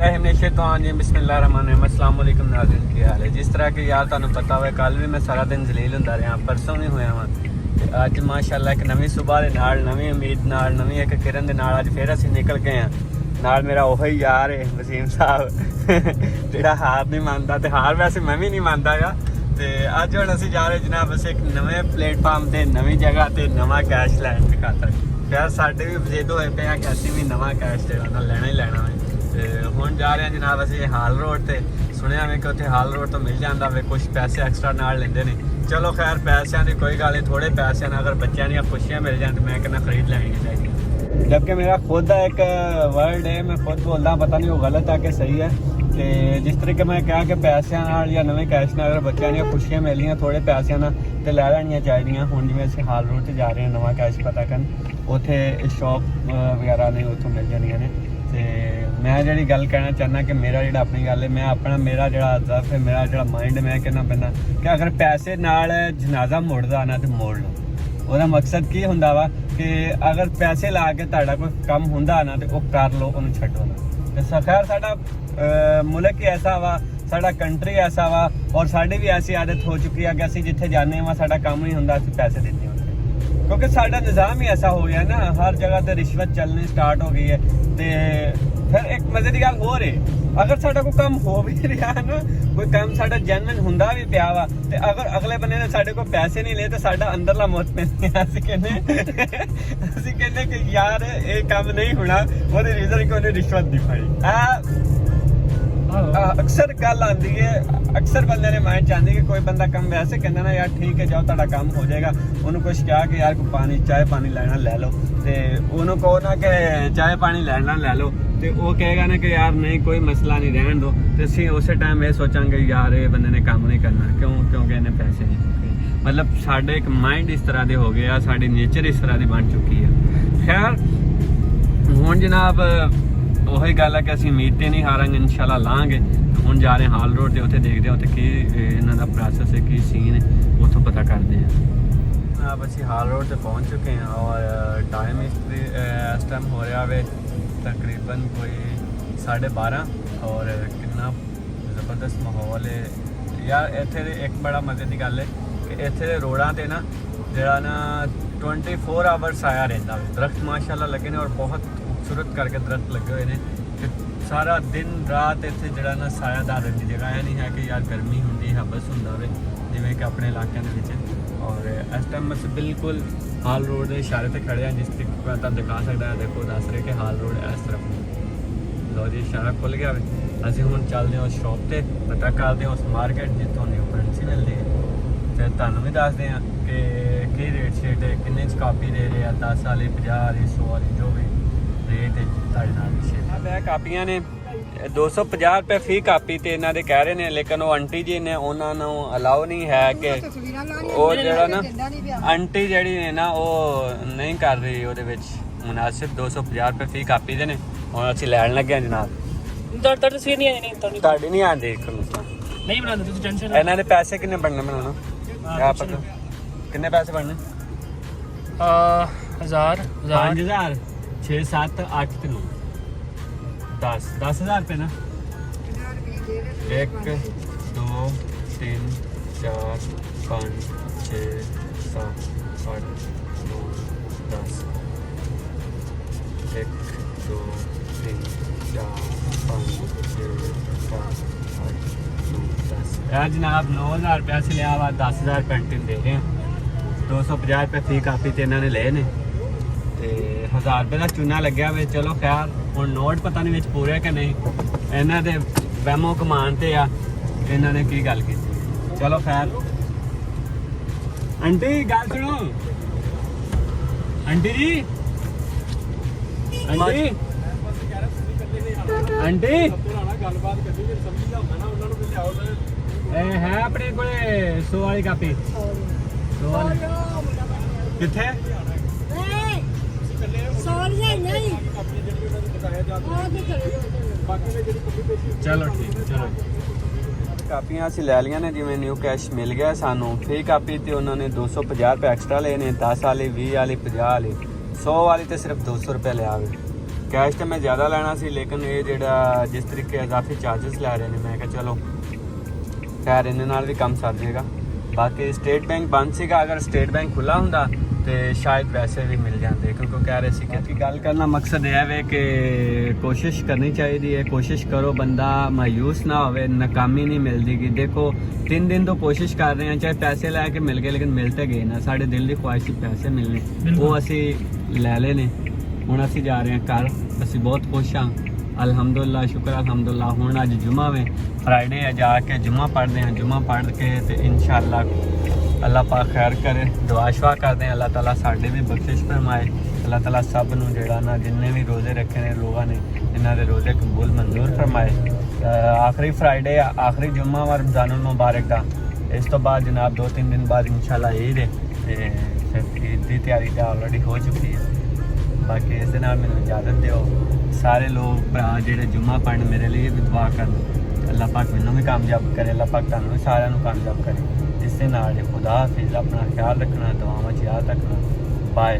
जी बिस्मिल्लाहिर्रहमानिर्रहीम अस्सलाम वालेकुम नाज़रीन की हाल है। जिस तरह कि यार तुहानू पता होवे कल भी मैं सारा दिन जलील हुंदा रहा, परसों भी होया वा ते अज माशाअल्लाह एक नवी सुबह दे नाल नवी उम्मीद नाल नवी एक किरण दे नाल अज फिर असीं निकल गए हैं। नाल मेरा ओही यार है वसीम साहब जिहड़ा हार नहीं मानदा ते हार वैसे मैं भी नहीं मानदा गा। ते अज हुण असीं जा रहे जनाब बस एक नवे प्लेटफार्म ते नवी जगह ते नवा कैश लैण दी खातर। फिर साडे भी वजीद होए पे कि असीं भी नवा कैश जिहड़ा लैना ही लैना है। ਹੁਣ ਜਾ ਰਹੇ ਹਾਂ ਜਨਾਬ ਅਸੀਂ ਹਾਲ ਰੋਡ ਤੇ। ਸੁਣਿਆ ਮੈਂ ਕਿ ਉੱਥੇ ਹਾਲ ਰੋਡ ਤੋਂ ਮਿਲ ਜਾਂਦਾ ਵੇ, ਕੁਝ ਪੈਸੇ ਐਕਸਟਰਾ ਨਾਲ ਲੈਂਦੇ ਨੇ। ਚਲੋ ਖੈਰ ਪੈਸਿਆਂ ਦੀ ਕੋਈ ਗੱਲ ਨਹੀਂ, ਥੋੜੇ ਪੈਸਿਆਂ ਨਾਲ ਅਗਰ ਬੱਚਿਆਂ ਦੀਆਂ ਖੁਸ਼ੀਆਂ ਮਿਲ ਜਾਣ ਤਾਂ ਮੈਂ ਕਹਿੰਦਾ ਖਰੀਦ ਲੈਣੀ ਚਾਹੀਦੀ। ਜਦਕਿ ਮੇਰਾ ਖੁਦ ਦਾ ਇੱਕ ਵਰਡ ਹੈ, ਮੈਂ ਖੁਦ ਬੋਲਦਾ, ਪਤਾ ਨਹੀਂ ਉਹ ਗਲਤ ਹੈ ਕਿ ਸਹੀ ਹੈ। ਤੇ ਜਿਸ ਤਰੀਕੇ ਮੈਂ ਕਿਹਾ ਕਿ ਪੈਸਿਆਂ ਨਾਲ ਜਾਂ ਨਵੇਂ ਕੈਸ਼ ਨਾਲ ਅਗਰ ਬੱਚਿਆਂ ਦੀਆਂ ਖੁਸ਼ੀਆਂ ਮਿਲਦੀਆਂ ਥੋੜੇ ਪੈਸਿਆਂ ਨਾਲ ਤੇ ਲੈ ਲੈਣੀਆਂ ਚਾਹੀਦੀਆਂ। ਹੁਣ ਜਿਵੇਂ ਅਸੀਂ ਹਾਲ ਰੋਡ ਤੇ ਜਾ ਰਹੇ ਹਾਂ ਨਵਾਂ ਕੈਸ਼ ਪਤਾ ਕਰਨ, ਉੱਥੇ ਸ਼ੌਪ ਵਗੈਰਾ ਨੇ ਉੱਥੋਂ ਮਿਲ ਜਾਂਦੀਆਂ ਨੇ। ਤੇ ਮੈਂ ਜਿਹੜੀ ਗੱਲ ਕਹਿਣਾ ਚਾਹੁੰਦਾ ਕਿ ਮੇਰਾ ਜਿਹੜਾ ਆਪਣੀ ਗੱਲ ਹੈ, ਮੈਂ ਆਪਣਾ ਮੇਰਾ ਜਿਹੜਾ ਅਜ਼ਫ ਹੈ, ਮੇਰਾ ਜਿਹੜਾ ਮਾਈਂਡ ਮੈਂ ਕਹਿਣਾ ਪੈਂਦਾ ਕਿ ਅਗਰ ਪੈਸੇ ਨਾਲ ਜਨਾਜ਼ਾ ਮੁੜਦਾ ਨਾ ਤੇ ਮੋੜ ਲਓ। ਉਹਦਾ ਮਕਸਦ ਕੀ ਹੁੰਦਾ ਵਾ ਕਿ ਅਗਰ ਪੈਸੇ ਲਾ ਕੇ ਤੁਹਾਡਾ ਕੋਈ ਕੰਮ ਹੁੰਦਾ ਨਾ ਤੇ ਉਹ ਕਰ ਲਓ, ਉਹਨੂੰ ਛੱਡੋ ਨਾ। ਤੇ ਖੈਰ ਸਾਡਾ ਮੁਲਕ ਹੀ ਐਸਾ ਵਾ, ਸਾਡਾ ਕੰਟਰੀ ਐਸਾ ਵਾ ਔਰ ਸਾਡੀ ਵੀ ਐਸੀ ਆਦਤ ਹੋ ਚੁੱਕੀ ਆ ਕਿ ਅਸੀਂ ਜਿੱਥੇ ਜਾਂਦੇ ਹਾਂ ਸਾਡਾ ਕੰਮ ਨਹੀਂ ਹੁੰਦਾ, ਅਸੀਂ ਪੈਸੇ ਦਿੰਦੇ ਹੁੰਦੇ ਕਿਉਂਕਿ ਸਾਡਾ ਨਿਜ਼ਾਮ ਹੀ ਐਸਾ ਹੋ ਗਿਆ ਨਾ। ਹਰ ਜਗ੍ਹਾ ਤੇ ਰਿਸ਼ਵਤ ਚੱਲਣੀ ਸਟਾਰਟ ਹੋ ਗਈ ਹੈ। ਤੇ ਫਿਰ ਇੱਕ ਮਜ਼ੇ ਦੀ ਗੱਲ ਹੋਰ ਹੈ, ਅਗਰ ਸਾਡਾ ਕੋਈ ਕੰਮ ਹੋ ਵੀ ਰਿਹਾ ਨਾ, ਕੋਈ ਕੰਮ ਸਾਡਾ ਜੈਨੂਇਨ ਹੁੰਦਾ ਵੀ ਪਿਆ ਵਾ ਤੇ ਅਗਰ ਅਗਲੇ ਬੰਦੇ ਨੇ ਸਾਡੇ ਕੋਲ ਪੈਸੇ ਨਹੀਂ ਲਏ ਤਾਂ ਸਾਡਾ ਅੰਦਰਲਾ ਮੁਤਮਿਨ ਅਸੀਂ ਕਹਿੰਦੇ ਕਿ ਯਾਰ ਇਹ ਕੰਮ ਨਹੀਂ ਹੋਣਾ, ਉਹਦੇ ਰੀਜ਼ਨ ਕਿ ਉਹਨੇ ਰਿਸ਼ਵਤ ਦੀ ਪਾਈ। ਅਕਸਰ ਗੱਲ ਆਉਂਦੀ ਹੈ, ਅਕਸਰ ਬੰਦੇ ਨੇ ਮਾਈਂਡ ਚਾਹੁੰਦੀ ਕਿ ਕੋਈ ਬੰਦਾ ਕੰਮ ਵੈਸੇ ਕਹਿੰਦਾ ਨਾ ਯਾਰ ਠੀਕ ਹੈ ਜਾਓ ਤੁਹਾਡਾ ਕੰਮ ਹੋ ਜਾਏਗਾ, ਉਹਨੂੰ ਕੁਛ ਕਿਹਾ ਕਿ ਯਾਰ ਕੋਈ ਚਾਹ ਪਾਣੀ ਲੈਣਾ ਲੈ ਲਓ ਤੇ ਉਹਨੂੰ ਕਹੋ ਨਾ ਕਿ ਚਾਹ ਪਾਣੀ ਲੈਣਾ ਲੈ ਲਓ ਤੇ ਉਹ ਕਹੇਗਾ ਨਾ ਕਿ ਯਾਰ ਨਹੀਂ ਕੋਈ ਮਸਲਾ ਨਹੀਂ ਰਹਿਣ ਦਿਓ। ਤੇ ਅਸੀਂ ਉਸੇ ਟਾਈਮ ਇਹ ਸੋਚਾਂਗੇ ਯਾਰ ਇਹ ਬੰਦੇ ਨੇ ਕੰਮ ਨਹੀਂ ਕਰਨਾ ਕਿਉਂਕਿ ਇਹਨੇ ਪੈਸੇ ਨਹੀਂ ਚੁੱਕੇ। ਮਤਲਬ ਸਾਡੇ ਇੱਕ ਮਾਈਂਡ ਇਸ ਤਰ੍ਹਾਂ ਦੇ ਹੋ ਗਏ ਆ, ਸਾਡੀ ਨੇਚਰ ਇਸ ਤਰ੍ਹਾਂ ਦੀ ਬਣ ਚੁੱਕੀ ਹੈ। ਖੈਰ ਹੁਣ ਜਨਾਬ ਉਹੀ ਗੱਲ ਹੈ ਕਿ ਅਸੀਂ ਉਮੀਦ ਤੇ ਨਹੀਂ ਹਾਰਾਂਗੇ, ਇਨਸ਼ਾਅੱਲਾ ਲਾਂਗੇ। ਹੁਣ ਜਾ ਰਹੇ ਹਾਲ ਰੋਡ ਤੇ, ਉੱਥੇ ਦੇਖਦੇ ਹਾਂ ਉੱਥੇ ਕੀ ਇਹਨਾਂ ਦਾ ਪ੍ਰੋਸੈਸ ਹੈ, ਕੀ ਸੀਨ ਹੈ, ਉੱਥੋਂ ਪਤਾ ਕਰਦੇ ਹਾਂ। अब ਅਸੀਂ ਹਾਲ ਰੋਡ ਤੇ ਪਹੁੰਚ ਚੁੱਕੇ ਹਾਂ ਔਰ ਟਾਈਮ ਇਸ ਟਾਈਮ ਹੋ ਰਿਹਾ ਵੇ ਤਕਰੀਬਨ ਕੋਈ 12:30 ਔਰ ਕਿੰਨਾ ਜ਼ਬਰਦਸਤ ਮਾਹੌਲ ਹੈ ਯਾਰ। ਇੱਥੇ ਦੇ ਇੱਕ ਬੜਾ ਮਜ਼ੇ ਦੀ ਗੱਲ ਹੈ ਕਿ ਇੱਥੇ ਦੇ ਰੋਡਾਂ ਤੇ ਨਾ ਜਿਹੜਾ ਨਾ 24 ਆਵਰਸ ਆਇਆ ਰਹਿੰਦਾ ਵੇ। ਦਰਖਤ ਮਾਸ਼ਾਅੱਲਾ ਲੱਗੇ ਨੇ ਔਰ ਬਹੁਤ ਖੂਬਸੂਰਤ ਕਰਕੇ ਦਰਖਤ ਲੱਗੇ ਹੋਏ ਨੇ ਕਿ ਸਾਰਾ ਦਿਨ ਰਾਤ ਇੱਥੇ ਜਿਹੜਾ ਨਾ ਸਾਇਆਦਾਰ ਦੀ ਜਗ੍ਹਾ ਇਹ ਨਹੀਂ ਹੈ ਕਿ ਯਾਰ ਗਰਮੀ ਹੁੰਦੀ ਹਬਸ ਹੁੰਦਾ ਵੇ ਜਿਵੇਂ ਕਿ ਆਪਣੇ ਇਲਾਕਿਆਂ ਦੇ ਵਿੱਚ। ਔਰ ਇਸ ਟਾਈਮ ਅਸੀਂ ਬਿਲਕੁਲ ਹਾਲ ਰੋਡ ਦੇ ਇਸ਼ਾਰੇ ਤੇ ਖੜੇ ਹਾਂ, ਜਿਸ ਤਰੀਕੇ ਮੈਂ ਤੁਹਾਨੂੰ ਦਿਖਾ ਸਕਦਾ। ਦੇਖੋ ਦੱਸ ਰਹੇ ਕਿ ਹਾਲ ਰੋਡ ਇਸ ਤਰਫ ਨੂੰ। ਲਓ ਜੀ ਇਸ਼ਾਰਾ ਖੁੱਲ ਗਿਆ ਵੇ। ਅਸੀਂ ਹੁਣ ਚੱਲਦੇ ਹਾਂ ਉਸ ਸ਼ੌਪ ਤੇ, ਪਤਾ ਕਰਦੇ ਹਾਂ ਉਸ ਮਾਰਕੀਟ ਜਿੱਥੋਂ ਨਿਊ ਕਰੰਸੀ ਮਿਲਦੀ ਹੈ ਤੇ ਤੁਹਾਨੂੰ ਵੀ ਦੱਸਦੇ ਹਾਂ ਕਿ ਕੀ ਰੇਟ ਸ਼ੇਟ ਹੈ, ਕਿੰਨੇ 'ਚ ਕਾਪੀ ਦੇ ਰਹੇ ਆ, 10 ਵਾਲੀ 50 ਵਾਲੀ 100 ਵਾਲੀ ਜੋ ਵੀ ਰੇਟ ਹੈ ਤੁਹਾਡੇ ਨਾਲ ਸ਼ੇਅਰ। ਇਹ ਕਾਪੀਆਂ ਨੇ 250 ਰੁਪਏ ਫੀ ਕਾਪੀ ਤੇ ਇਹਨਾਂ ਦੇ ਕਹਿ ਰਹੇ ਨੇ, ਲੇਕਿਨ ਉਹ ਆਂਟੀ ਜੀ ਨੇ ਉਹਨਾਂ ਨੂੰ ਅਲਾਉ ਨਹੀਂ ਹੈ ਕਿ ਉਹ ਜਿਹੜਾ ਨਾ ਆਂਟੀ ਜਿਹੜੀ ਨੇ ਨਾ ਉਹ ਨਹੀਂ ਕਰ ਰਹੀ ਉਹਦੇ ਵਿੱਚ ਮੁਨਾਸਿਬ। 250 ਰੁਪਏ ਫੀ ਕਾਪੀ ਦੇ ਨੇ। ਹੁਣ ਅਸੀਂ ਲੈਣ ਲੱਗੇ ਹਾਂ ਜਨਾਬ। ਤੁਹਾਡੀ ਤਸਵੀਰ ਨਹੀਂ ਆਈ, ਨਹੀਂ ਤੁਹਾਡੀ ਨਹੀਂ ਆਉਂਦੀ ਨਹੀਂ ਬਣਾਉਂਦੇ ਤੁਸੀਂ ਟੈਨਸ਼ਨ। ਇਹਨਾਂ ਦੇ ਪੈਸੇ ਕਿੰਨੇ ਬਣਨੇ ਬਣਾਉਣਾ ਕਿਆ ਪਤਾ ਕਿੰਨੇ ਪੈਸੇ ਬਣਨੇ? 1000 5000 6 7 8 ਤੇ 9 10,000 रुपये ना। 1 2 3 4 5 6 7 8 9 10 1 2 3 4 5 6 7 8 9 10 यार जनाब 9,000 रुपया से लिया वा, 10,000 पेंटिंग दे रहे हैं। 250 रुपये फी कापी ਤੇ ਇਹਨਾਂ ਨੇ ਲਏ ਨੇ ਤੇ 1000 ਰੁਪਏ ਦਾ ਚੂਨਾ ਲੱਗਿਆ ਵੇ। ਚਲੋ ਖੈਰ ਹੁਣ ਨੋਟ ਪਤਾ ਨਹੀਂ ਵਿੱਚ ਪੂਰੇ ਕਿ ਨਹੀਂ, ਇਹਨਾਂ ਦੇ ਵਹਿਮੋ ਕਮਾਨ ਤੇ ਆ ਇਹਨਾਂ ਨੇ ਕੀ ਗੱਲ ਕੀਤੀ। ਚਲੋ ਖੈਰ ਆਂਟੀ ਗੱਲ ਸੁਣੋ, ਆਂਟੀ ਜੀ ਆਂਟੀ ਆਂਟੀ ਇਹ ਹੈ ਆਪਣੇ ਕੋਲੇ 100 ਵਾਲੀ ਕਾਪੀ? 100 ਵਾਲੀ ਕਿੱਥੇ? ਚਲੋ ਠੀਕ, ਚਲੋ ਕਾਪੀਆਂ ਅਸੀਂ ਲੈ ਲਈਆਂ ਨੇ। ਜਿਵੇਂ ਨਿਊ ਕੈਸ਼ ਮਿਲ ਗਿਆ ਸਾਨੂੰ ਫੀ ਕਾਪੀ ਤੇ ਉਹਨਾਂ ਨੇ 250 ਰੁਪਏ ਐਕਸਟਰਾ ਲਏ ਨੇ। 10 ਵਾਲੀ 20 ਵਾਲੀ 50 ਵਾਲੀ 100 ਵਾਲੀ ਤੇ ਸਿਰਫ 200 ਰੁਪਏ ਲਿਆ ਵੇ। ਕੈਸ਼ ਤੇ ਮੈਂ ਜ਼ਿਆਦਾ ਲੈਣਾ ਸੀ, ਲੇਕਿਨ ਇਹ ਜਿਹੜਾ ਜਿਸ ਤਰੀਕੇ ਇਜ਼ਾਫੀ ਚਾਰजेस ਲੈ ਰਹੇ ਨੇ, ਮੈਂ ਕਿਹਾ ਚਲੋ ਖੈਰ ਇਹਦੇ ਨਾਲ ਵੀ ਕੰਮ ਸਰ ਜਾਏਗਾ। ਬਾਕੀ ਸਟੇਟ ਬੈਂਕ ਬੰਦ ਸੀਗਾ, ਅਗਰ ਸਟੇਟ ਬੈਂਕ ਖੁੱਲਾ ਹੁੰਦਾ ਤੇ ਸ਼ਾਇਦ ਪੈਸੇ ਵੀ ਮਿਲ ਜਾਂਦੇ, ਕਿਉਂਕਿ ਕਹਿ ਰਹੇ ਸੀ ਕਿ ਗੱਲ ਕਰਨਾ ਮਕਸਦ ਇਹ ਹੈ ਕਿ ਕੋਸ਼ਿਸ਼ ਕਰਨੀ ਚਾਹੀਦੀ ਹੈ। ਕੋਸ਼ਿਸ਼ ਕਰੋ, ਬੰਦਾ ਮਾਯੂਸ ਨਾ ਹੋਵੇ, ਨਾਕਾਮੀ ਨਹੀਂ ਮਿਲਦੀ ਕਿ ਦੇਖੋ 3 ਦਿਨ ਤੋਂ ਕੋਸ਼ਿਸ਼ ਕਰ ਰਹੇ ਹਾਂ, ਚਾਹੇ ਪੈਸੇ ਲੈ ਕੇ ਮਿਲ ਗਏ ਲੇਕਿਨ ਮਿਲ ਤੇ ਗਏ ਨਾ। ਸਾਡੇ ਦਿਲ ਦੀ ਖੁਆਇਸ਼ ਸੀ ਪੈਸੇ ਮਿਲਣੇ, ਉਹ ਅਸੀਂ ਲੈ ਲਏ ਨੇ। ਹੁਣ ਅਸੀਂ ਜਾ ਰਹੇ ਹਾਂ ਘਰ, ਅਸੀਂ ਬਹੁਤ ਖੁਸ਼ ਹਾਂ ਅਲਹਮਦੁਲਿਲਾ, ਸ਼ੁਕਰ ਅਲਹਮਦੁਲਿਲਾ। ਹੁਣ ਅੱਜ ਜੁਮਾ ਵੇ, ਫਰਾਈਡੇ ਆ, ਜਾ ਕੇ ਜੁਮਾ ਪੜ੍ਹਦੇ ਹਾਂ। ਜੁਮਾ ਪੜ੍ਹ ਕੇ ਤੇ ਇਨਸ਼ਾਅੱਲਾ ਅੱਲਾਹ ਪਾਕ ਖੈਰ ਕਰੇ, ਦੁਆ ਸ਼ਵਾ ਕਰਦੇ हैं, अल्लाह ताला साढ़े भी बख्शिश फरमाए। अल्लाह ताला सब नूं जिहड़ा ना जिन्ने भी रोज़े रखे ने लोगों ने, इन्हां दे रोज़े कबूल मंजूर फरमाए। आखिरी फ्राइडे आखिरी जुम्मा वा रमज़ानुल मुबारक दा। इस तो बाद जनाब 2-3 दिन बाद इंशाल्लाह ईद है ते फिर ईद दी तैयारी तो ऑलरेडी हो चुकी है। बाकी इस दे नाल मैनूं इजाज़त दिओ। सारे लोग भरा जिहड़े जुम्मा पढ़न मेरे लिए भी दुआ करन, अल्लाह पाक मैनूं भी कामयाब करे, अल्लाह पाक तुहानूं भी सारिਆਂ ਨੂੰ कामयाब करे। इस दे नाल खुदा हाफिज़, अपना ख्याल रखना, दुआवां 'ਚ याद रखना। बाय।